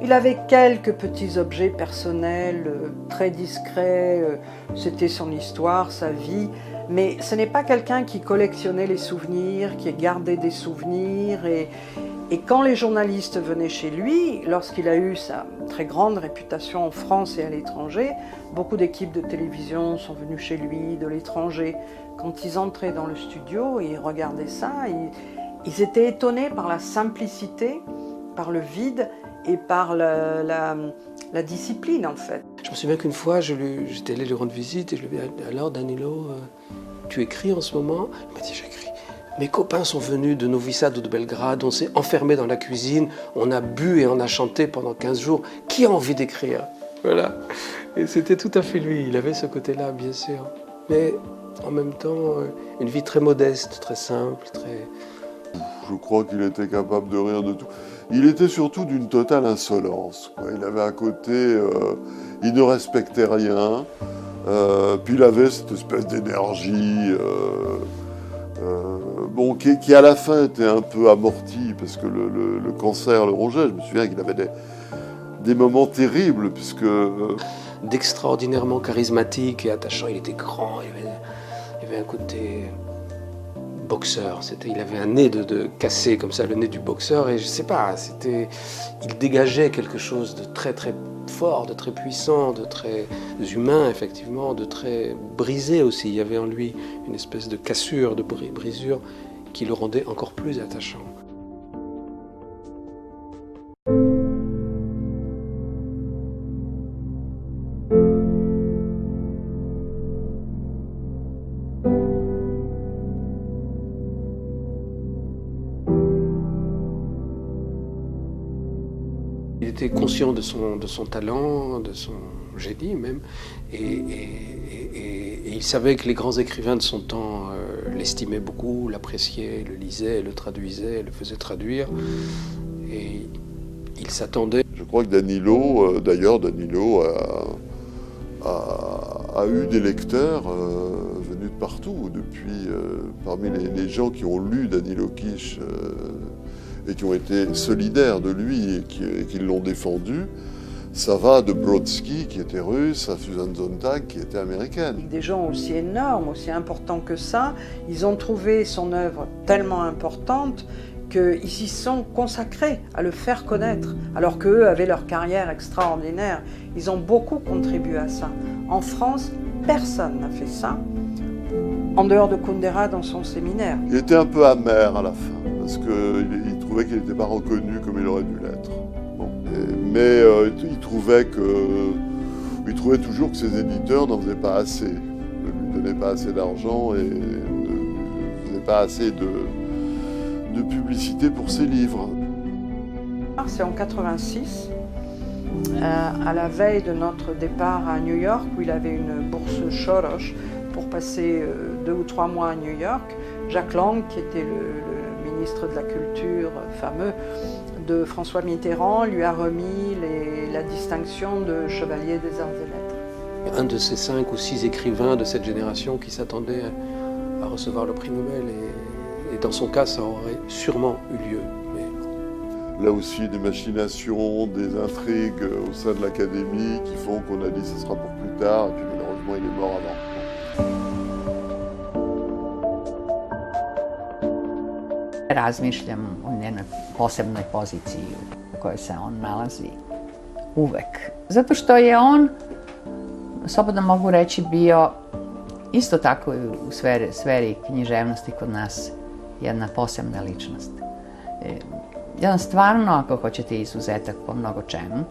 Il avait quelques petits objets personnels très discrets, c'était son histoire, sa vie, mais ce n'est pas quelqu'un qui collectionnait les souvenirs, qui gardait des souvenirs. Et quand les journalistes venaient chez lui, lorsqu'il a eu sa très grande réputation en France et à l'étranger, beaucoup d'équipes de télévision sont venues chez lui de l'étranger. Quand ils entraient dans le studio et ils regardaient ça, ils étaient étonnés par la simplicité, par le vide et par la discipline en fait. Je me souviens qu'une fois, j'étais allé lui rendre visite et je lui ai dit « Alors Danilo, tu écris en ce moment ?» Il m'a dit « J'écris. » Mes copains sont venus de Novi Sad ou de Belgrade, on s'est enfermés dans la cuisine, on a bu et on a chanté pendant 15 jours. Qui a envie d'écrire? Voilà. Et c'était tout à fait lui, il avait ce côté-là, bien sûr. Mais en même temps, une vie très modeste, très simple, très... Je crois qu'il était capable de rien de tout. Il était surtout d'une totale insolence, quoi. Il avait un côté... il ne respectait rien. Puis il avait cette espèce d'énergie... qui à la fin était un peu amorti parce que le cancer le rongeait. Je me souviens qu'il avait des moments terribles puisque... D'extraordinairement charismatique et attachant, il était grand, il avait un côté boxeur. Il avait un nez de cassé comme ça, le nez du boxeur, et je sais pas, il dégageait quelque chose de très très fort, de très puissant, de très humain effectivement, de très brisé aussi. Il y avait en lui une espèce de cassure, de brisure qui le rendait encore plus attachant. Il était conscient de son talent, de son génie même, et il savait que les grands écrivains de son temps l'estimaient beaucoup, l'appréciaient, le lisaient, le traduisaient, le faisaient traduire, et il s'attendait. Je crois que Danilo a eu des lecteurs venus de partout, depuis, parmi les gens qui ont lu Danilo Kish, et qui ont été solidaires de lui et qui l'ont défendu. Ça va de Brodsky, qui était russe, à Susan Sontag, qui était américaine. Des gens aussi énormes, aussi importants que ça, ils ont trouvé son œuvre tellement importante qu'ils s'y sont consacrés à le faire connaître, alors qu'eux avaient leur carrière extraordinaire. Ils ont beaucoup contribué à ça. En France, personne n'a fait ça, en dehors de Kundera dans son séminaire. Il était un peu amer à la fin, parce qu'il trouvait qu'il n'était pas reconnu comme il aurait dû l'être. Bon. Mais il trouvait toujours que ses éditeurs n'en faisaient pas assez, ne lui donnaient pas assez d'argent et ne faisaient pas assez de publicité pour ses livres. C'est en 86, à la veille de notre départ à New York, où il avait une bourse Soros pour passer 2 ou 3 mois à New York. Jacques Lang, qui était le ministre de la Culture fameux de François Mitterrand, lui a remis la distinction de chevalier des arts et lettres. un de ces 5 ou 6 écrivains de cette génération qui s'attendait à recevoir le prix Nobel. Et dans son cas, ça aurait sûrement eu lieu. Là aussi, des machinations, des intrigues au sein de l'Académie qui font qu'on a dit que ce sera pour plus tard, et puis malheureusement, il est mort avant. Razmišljam o njenoj posebnoj poziciji u kojoj se on nalazi uvek. Zato što je on, slobodno mogu reći, bio isto tako u sferi književnosti kod nas jedna posebna ličnost. Jedan stvarno, ako hoćete, izuzetak po mnogo čemu.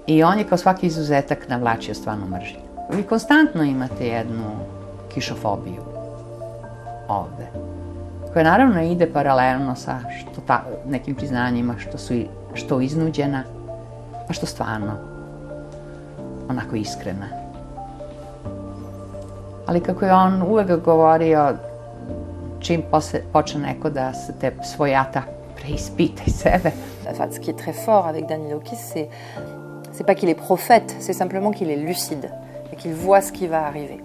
I on je kao svaki izuzetak navlačio stvarno mržnju. Vi konstantno imate jednu kišofobiju ovde, koja naravno ide paralelno sa nekim priznanjima što iznuđena, pa što stvarno onako iskrena. Ali kako je on uvek govorio, čim počne neko da se te svojata preispitaj sebe. Enfin, ce qui est très fort avec Danilowkis, c'est pas qu'il est prophète, c'est simplement qu'il est lucide et qu'il voit ce qui va arriver.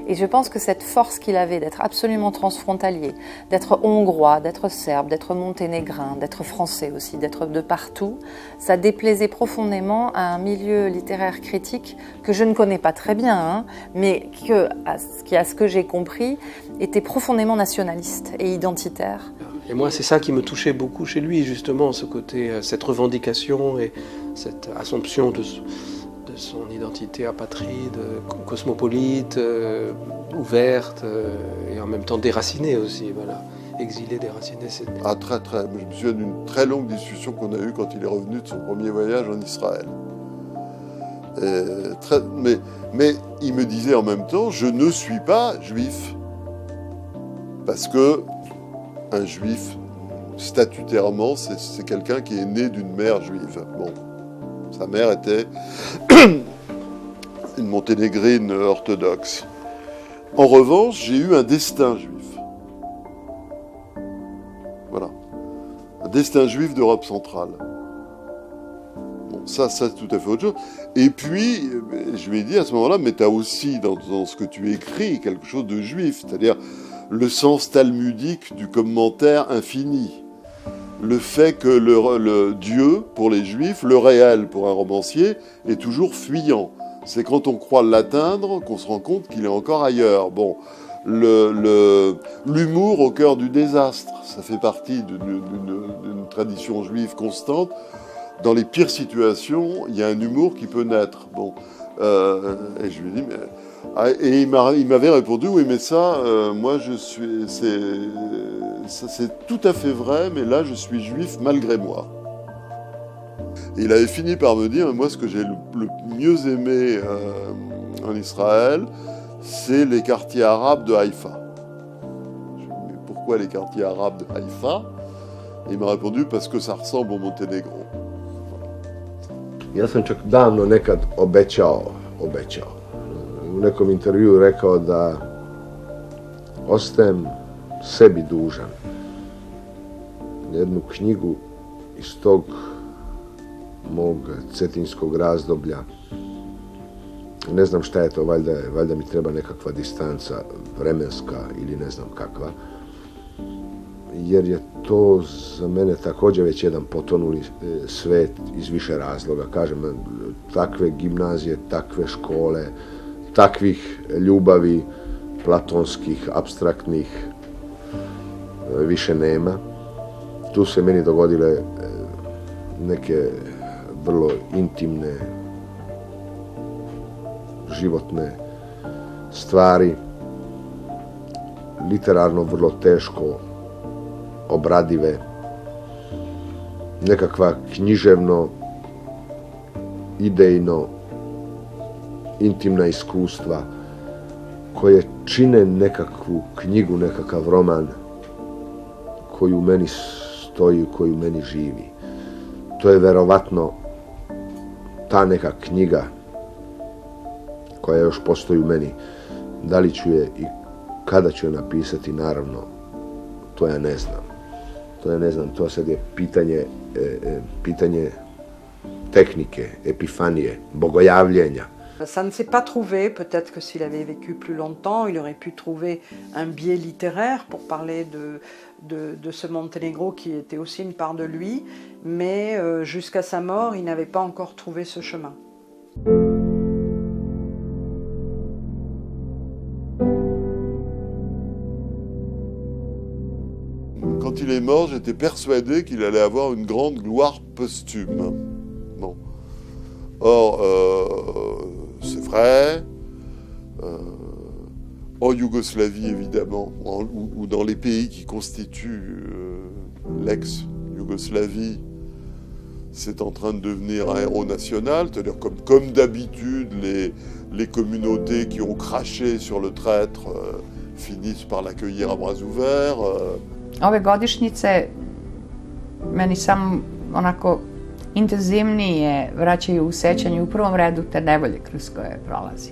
Et je pense que cette force qu'il avait d'être absolument transfrontalier, d'être hongrois, d'être serbe, d'être monténégrin, d'être français aussi, d'être de partout, ça déplaisait profondément à un milieu littéraire critique que je ne connais pas très bien, hein, mais qui, à ce que j'ai compris, était profondément nationaliste et identitaire. Et moi, c'est ça qui me touchait beaucoup chez lui, justement, ce côté, cette revendication et cette assomption de son identité apatride, cosmopolite, ouverte et en même temps déracinée aussi, voilà, exilé, déraciné. Ah, très. Je me souviens d'une très longue discussion qu'on a eue quand il est revenu de son premier voyage en Israël. Mais il me disait en même temps, je ne suis pas juif. Parce que un juif, statutairement, c'est quelqu'un qui est né d'une mère juive. Bon. Sa mère était une monténégrine orthodoxe. En revanche, j'ai eu un destin juif. Voilà. Un destin juif d'Europe centrale. Bon, ça c'est tout à fait autre chose. Et puis, je lui ai dit à ce moment-là, mais tu as aussi dans ce que tu écris quelque chose de juif, c'est-à-dire le sens talmudique du commentaire infini. Le fait que le Dieu, pour les Juifs, le réel pour un romancier, est toujours fuyant. C'est quand on croit l'atteindre qu'on se rend compte qu'il est encore ailleurs. Bon, l'humour au cœur du désastre, ça fait partie d'une tradition juive constante. Dans les pires situations, il y a un humour qui peut naître. Bon, et je lui ai dit, et il m'avait répondu, oui, mais ça, moi, c'est tout à fait vrai, mais là, je suis juif malgré moi. Et il avait fini par me dire, moi, ce que j'ai le mieux aimé en Israël, c'est les quartiers arabes de Haïfa. Je lui ai dit, mais pourquoi les quartiers arabes de Haïfa? Et il m'a répondu, parce que ça ressemble au Monténégro. Ja sam čak davno nekad obećao. U nekom intervjuu rekao da ostajem sebi dužan jednu knjigu iz tog mog cetinskog razdoblja. Ne znam šta je to, valjda mi treba nekakva distanca vremenska ili ne znam kakva. Jer je to za mene također već jedan potonuli svet iz više razloga. Kažem, takve gimnazije, takve škole, takvih ljubavi, platonskih, apstraktnih, više nema. Tu se meni dogodile neke vrlo intimne, životne stvari, literarno vrlo teško obradive, nekakva književno, idejno, intimna iskustva koje čine nekakvu knjigu, nekakav roman koji u meni stoji, koji u meni živi. To je verovatno ta neka knjiga koja još postoji u meni. Da li ću je i kada ću je napisati, naravno, to ja ne znam. To sad je pitanje tehnike, epifanije, bogojavljenja. Ça ne s'est pas trouvé, peut-être que s'il avait vécu plus longtemps, il aurait pu trouver un biais littéraire pour parler de ce Monténégro qui était aussi une part de lui, mais jusqu'à sa mort, il n'avait pas encore trouvé ce chemin. Quand il est mort, j'étais persuadé qu'il allait avoir une grande gloire posthume. Bon. Or, c'est vrai, en Yougoslavie évidemment, ou dans les pays qui constituent l'ex-Yougoslavie, c'est en train de devenir un héros national, c'est-à-dire comme d'habitude, les communautés qui ont craché sur le traître finissent par l'accueillir à bras ouverts. Ove godišnjice meni samo onako intenzivnije vraćaju u sećanje u prvom redu te nevolje kroz koje prolazi.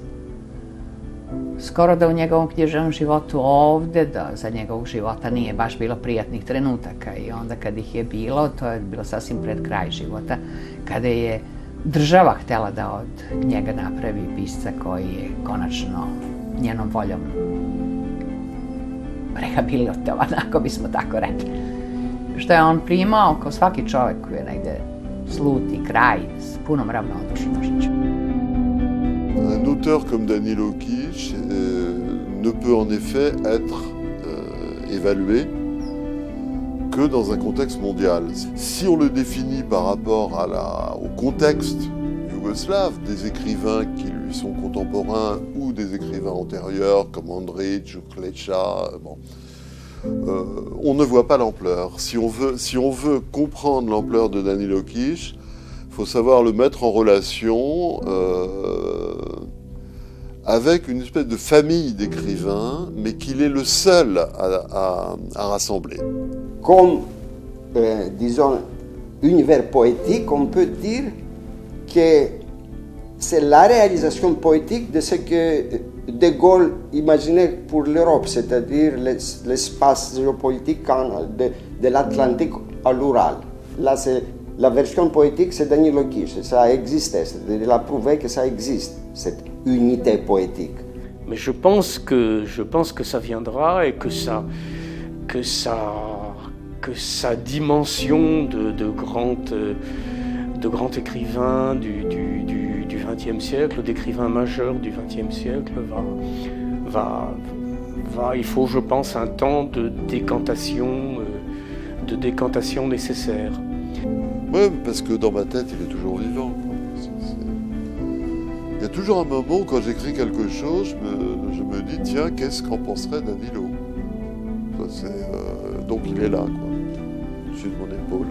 Skoro da u njegovom književnom životu ovde, da za njegovog života nije baš bilo prijatnih trenutaka i onda kad ih je bilo, to je bilo sasvim pred kraj života, kada je država htjela da od njega napravi pisca koji je konačno njenom voljom rehabilitovan, ako bismo tako rekli. Što je on primao, kao svaki čovjek koji je negde sluti kraj, s punom ravnodušnošću. Un auteur comme Danilo Kiš ne peut en effet être évalué que dans un contexte mondial. Si on le définit par rapport au contexte yougoslave, des écrivains qui lui sont contemporains ou des écrivains antérieurs comme Andrić ou Kleča, bon, on ne voit pas l'ampleur. Si on veut comprendre l'ampleur de Danilo Kiš, il faut savoir le mettre en relation avec une espèce de famille d'écrivains, mais qu'il est le seul à rassembler. Comme, disons, univers poétique, on peut dire que c'est la réalisation poétique de ce que De Gaulle imaginait pour l'Europe, c'est-à-dire l'espace géopolitique de l'Atlantique à l'Ural. Là, la version poétique, c'est Danilo Kiš, ça existait, c'est-à-dire il a prouvé que ça existe, cette unité poétique. Mais je pense que ça viendra et que sa dimension de grand écrivain du XXe siècle, d'écrivain majeur du XXe siècle, il faut, je pense, un temps de décantation nécessaire. Oui, parce que dans ma tête, il est toujours vivant. Il y a toujours un moment où, quand j'écris quelque chose, je me dis, tiens, qu'est-ce qu'en penserait Danilo? Donc il est là, quoi, au-dessus de mon épaule.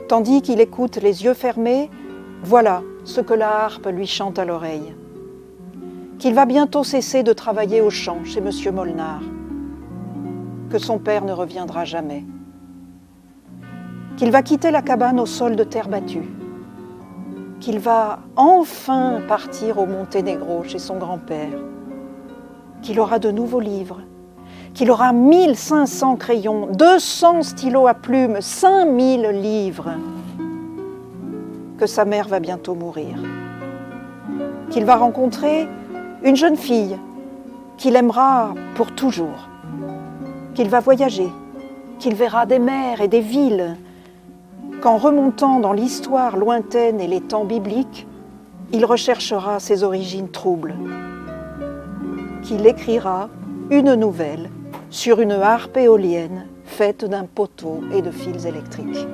Tandis qu'il écoute les yeux fermés, voilà ce que la harpe lui chante à l'oreille. Qu'il va bientôt cesser de travailler au champ chez Monsieur Molnar. Que son père ne reviendra jamais. Qu'il va quitter la cabane au sol de terre battue. Qu'il va enfin partir au Monténégro chez son grand-père. Qu'il aura de nouveaux livres. Qu'il aura 1500 crayons, 200 stylos à plumes, 5000 livres. Que sa mère va bientôt mourir. Qu'il va rencontrer une jeune fille qu'il aimera pour toujours. Qu'il va voyager, qu'il verra des mers et des villes, qu'en remontant dans l'histoire lointaine et les temps bibliques, il recherchera ses origines troubles. Qu'il écrira une nouvelle sur une harpe éolienne faite d'un poteau et de fils électriques.